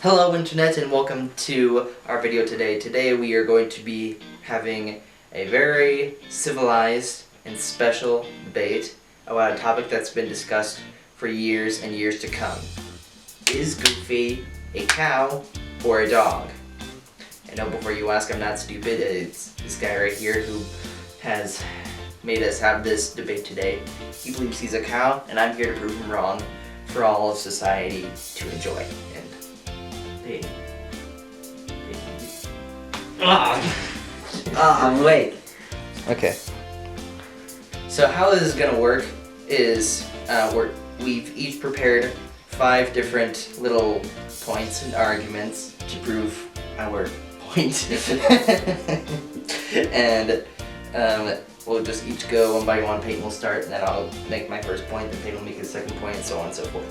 Hello Internet and welcome to our video today. Today we are going to be having a very civilized and special debate about a topic that's been discussed for years and years to come. Is Goofy a cow or a dog? I know before you ask, I'm not stupid. It's this guy right here who has made us have this debate today. He believes he's a cow and I'm here to prove him wrong for all of society to enjoy. Payton. I'm late. Okay. So how this is gonna work is we've each prepared 5 different little points and arguments to prove our point, and we'll just each go one by one. Payton will start, and then I'll make my first point, then Payton will make his second point, and so on and so forth.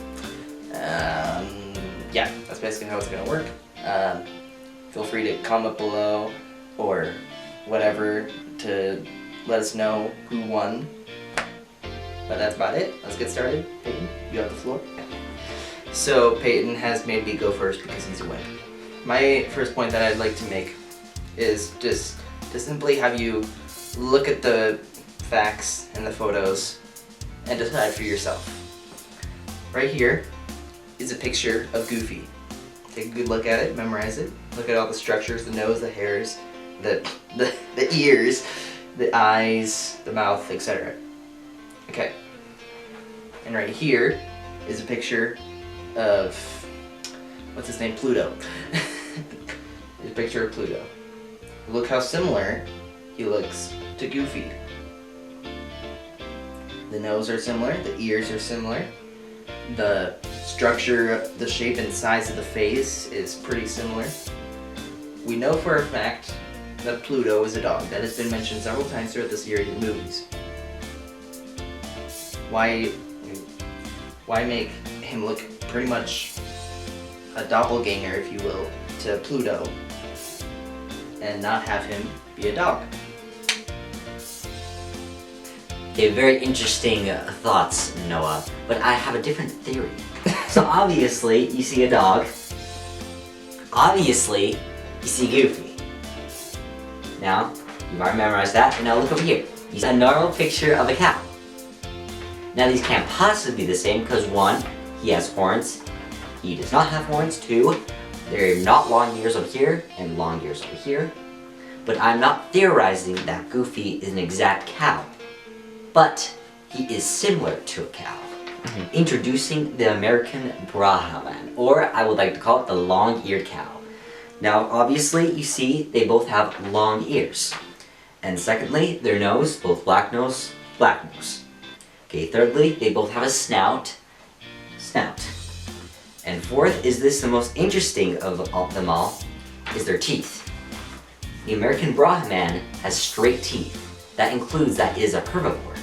Yeah, that's basically how it's gonna work. Feel free to comment below or whatever to let us know who won. But that's about it. Let's get started. Payton, you have the floor. So Payton has made me go first because he's a wimp. My first point that I'd like to make is just to simply have you look at the facts and the photos and decide for yourself. Right here is a picture of Goofy. Take a good look at it, memorize it. Look at all the structures, the nose, the hairs, the ears, the eyes, the mouth, etc. Okay. And right here is a picture of, what's his name, Pluto. There's a picture of Pluto. Look how similar he looks to Goofy. The nose are similar, the ears are similar. The structure, the shape and size of the face is pretty similar. We know for a fact that Pluto is a dog. That has been mentioned several times throughout the series of movies. Why make him look pretty much a doppelganger, if you will, to Pluto and not have him be a dog? Okay, very interesting thoughts, Noah, but I have a different theory. So obviously, you see a dog. Obviously, you see Goofy. Now, you've already memorized that, and now look over here. You see a normal picture of a cow. Now these can't possibly be the same because 1, he has horns. He does not have horns. 2, there are not long ears over here and long ears over here. But I'm not theorizing that Goofy is an exact cow. But he is similar to a cow. Introducing the American Brahman, or I would like to call it the long-eared cow. Now, obviously, you see they both have long ears. And secondly, their nose, both black nose, black nose. Okay, thirdly, they both have a snout. And fourth, is this the most interesting of them all, is their teeth. The American Brahman has straight teeth. That includes that it is a herbivore.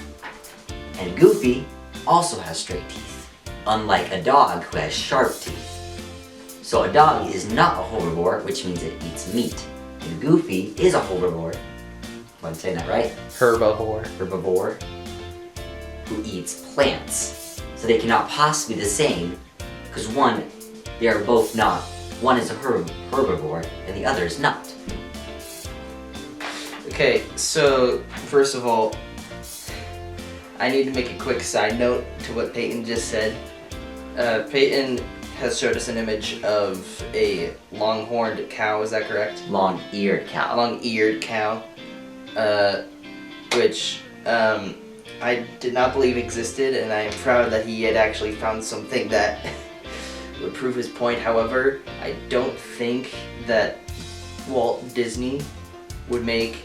And Goofy also has straight teeth, unlike a dog who has sharp teeth. So a dog is not a herbivore, which means it eats meat. And Goofy is a herbivore. I'm saying that right? Herbivore. Herbivore who eats plants. So they cannot possibly be the same, because one, they are both not. One is a herbivore and the other is not. Okay, so first of all, I need to make a quick side note to what Payton just said. Payton has showed us an image of a long-horned cow, is that correct? Long-eared cow. Long-eared cow, which I did not believe existed, and I am proud that he had actually found something that would prove his point. However, I don't think that Walt Disney would make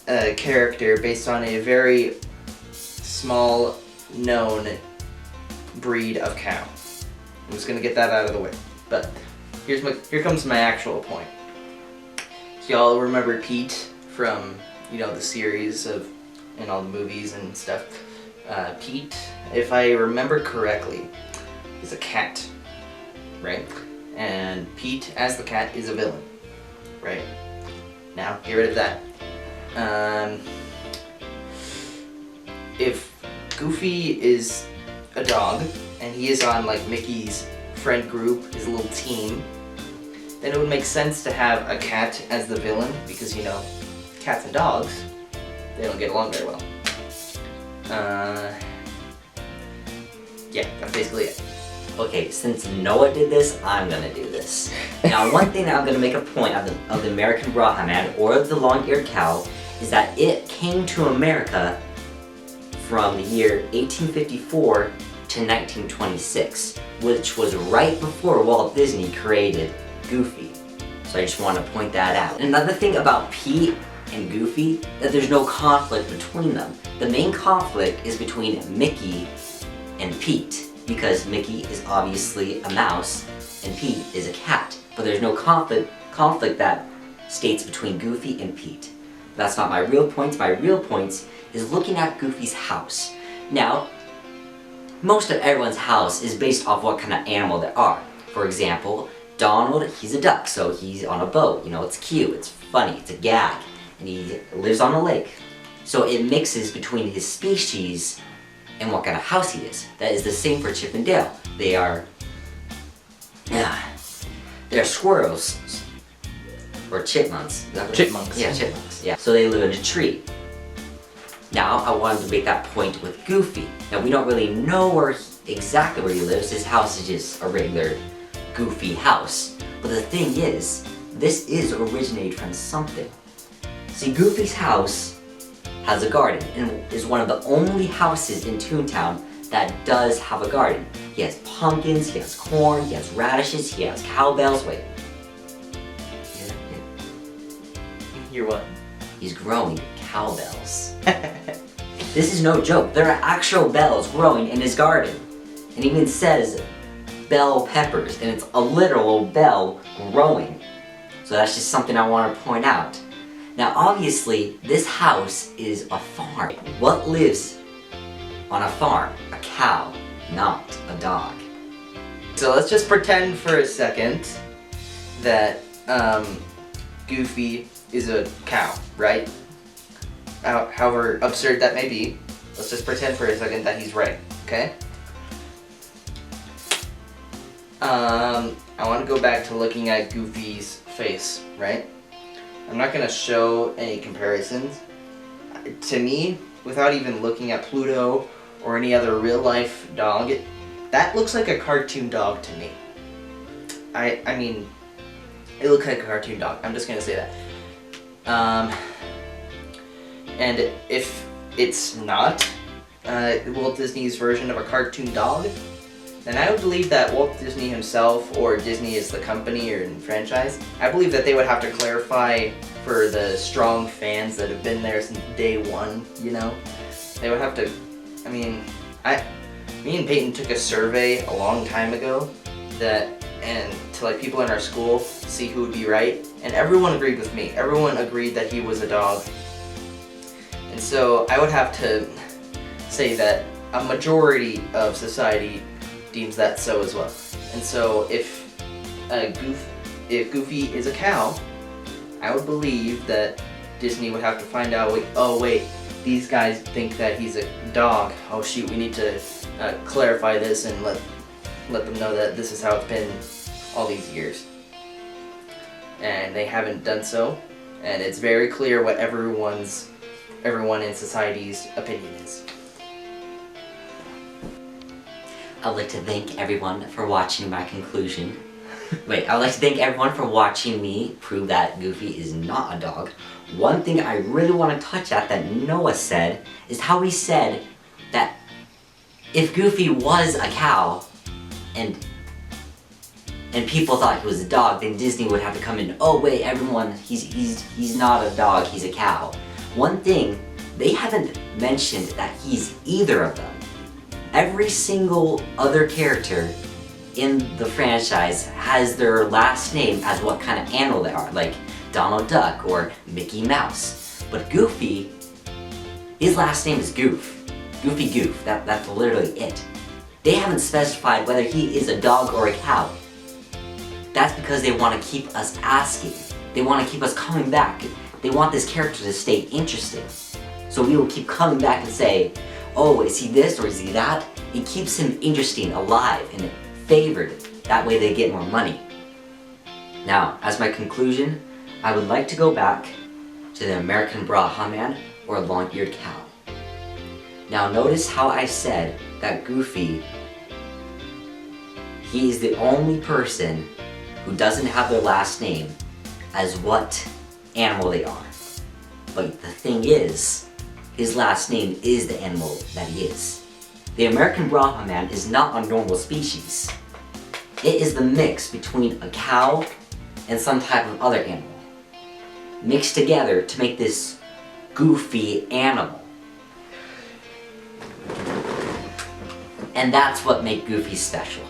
a character based on a very small known breed of cow. I'm just gonna get that out of the way. But here comes my actual point. So y'all remember Pete from, you know, the series of, and all the movies and stuff. Pete, if I remember correctly, is a cat, right? And Pete, as the cat, is a villain, right? Now, get rid of that. If Goofy is a dog and he is on like Mickey's friend group, his little team, then it would make sense to have a cat as the villain, because, you know, cats and dogs, they don't get along very well. Yeah, that's basically it. Okay, since Noah did this, I'm gonna do this. Now, one thing that I'm gonna make a point of the American Brahman, or the long-eared cow, is that it came to America from the year 1854 to 1926, which was right before Walt Disney created Goofy. So I just want to point that out. Another thing about Pete and Goofy, that there's no conflict between them. The main conflict is between Mickey and Pete, because Mickey is obviously a mouse and Pete is a cat. But there's no conflict that states between Goofy and Pete. That's not my real point. My real point is looking at Goofy's house. Now, most of everyone's house is based off what kind of animal they are. For example, Donald, he's a duck, so he's on a boat. You know, it's cute, it's funny, it's a gag, and he lives on a lake. So it mixes between his species and what kind of house he is. That is the same for Chip and Dale. They're squirrels. Or chipmunks. Chipmunks. Yeah, chipmunks. Yeah. So they live in a tree. Now, I wanted to make that point with Goofy. Now, we don't really know exactly where he lives. His house is just a regular Goofy house. But the thing is, this is originated from something. See, Goofy's house has a garden and is one of the only houses in Toontown that does have a garden. He has pumpkins, he has corn, he has radishes, he has cowbells. Wait. Hear what? He's growing cowbells. This is no joke. There are actual bells growing in his garden. And it even says bell peppers, and it's a literal bell growing. So that's just something I want to point out. Now, obviously, this house is a farm. What lives on a farm? A cow, not a dog. So let's just pretend for a second that Goofy is a cow, right? However absurd that may be, let's just pretend for a second that he's right, okay? I want to go back to looking at Goofy's face, right? I'm not going to show any comparisons. To me, without even looking at Pluto or any other real-life dog, that looks like a cartoon dog to me. I mean, it looks like a cartoon dog. I'm just going to say that. And if it's not Walt Disney's version of a cartoon dog, then I would believe that Walt Disney himself, or Disney as the company or franchise, I believe that they would have to clarify for the strong fans that have been there since day one, you know? They would have to, I mean, me and Payton took a survey a long time ago and to like people in our school, see who would be right, and everyone agreed with me. Everyone agreed that he was a dog. And so I would have to say that a majority of society deems that so as well. And so if Goofy is a cow, I would believe that Disney would have to find out, wait, these guys think that he's a dog. Oh shoot, we need to clarify this and let them know that this is how it's been all these years. And they haven't done so, and it's very clear what everyone in society's opinion is. I'd like to thank everyone for watching my conclusion. I'd like to thank everyone for watching me prove that Goofy is not a dog. One thing I really want to touch at that Noah said is how he said that if Goofy was a cow and people thought he was a dog, then Disney would have to come in, oh wait, everyone, he's not a dog, he's a cow. One thing, they haven't mentioned that he's either of them. Every single other character in the franchise has their last name as what kind of animal they are, like Donald Duck or Mickey Mouse. But Goofy, his last name is Goof. Goofy Goof, that's literally it. They haven't specified whether he is a dog or a cow. That's because they want to keep us asking. They want to keep us coming back. They want this character to stay interesting. So we will keep coming back and say, oh, is he this or is he that? It keeps him interesting, alive, and favored That way they get more money. Now, as my conclusion, I would like to go back to the American Brahman or long-eared cow. Now notice how I said that Goofy, he is the only person who doesn't have their last name as what animal they are. But the thing is, his last name is the animal that he is. The American Brahman is not a normal species. It is the mix between a cow and some type of other animal, mixed together to make this goofy animal. And that's what makes Goofy special.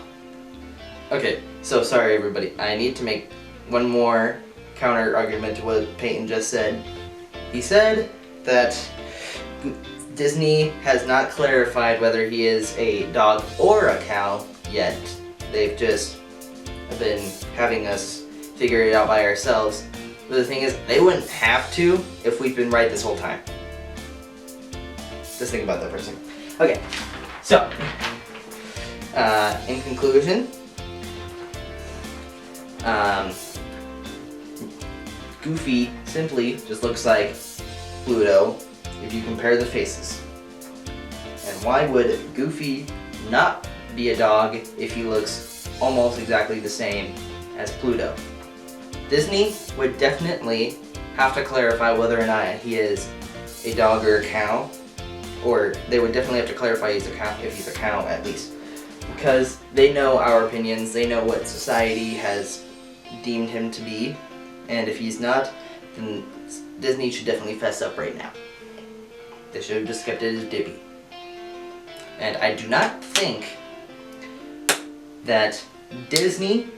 Okay, so sorry everybody. I need to make one more counter argument to what Payton just said. He said that Disney has not clarified whether he is a dog or a cow yet. They've just been having us figure it out by ourselves. But the thing is, they wouldn't have to if we've been right this whole time. Just think about that for a second. Okay, so, in conclusion, Goofy simply just looks like Pluto if you compare the faces. And why would Goofy not be a dog if he looks almost exactly the same as Pluto? Disney would definitely have to clarify whether or not he is a dog or a cow, or they would definitely have to clarify he's a cow, if he's a cow at least, because they know our opinions, they know what society has deemed him to be, and if he's not, then Disney should definitely fess up right now. They should have just kept it as Dibby. And I do not think that Disney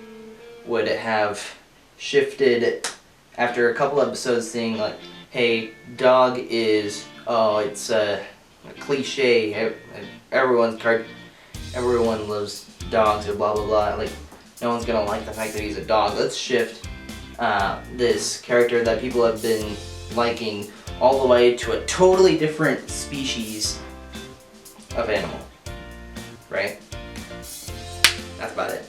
would have shifted after a couple episodes saying like, hey, dog is, it's a cliche, everyone loves dogs or blah blah blah, like no one's gonna like the fact that he's a dog. Let's shift this character that people have been liking all the way to a totally different species of animal, right? That's about it.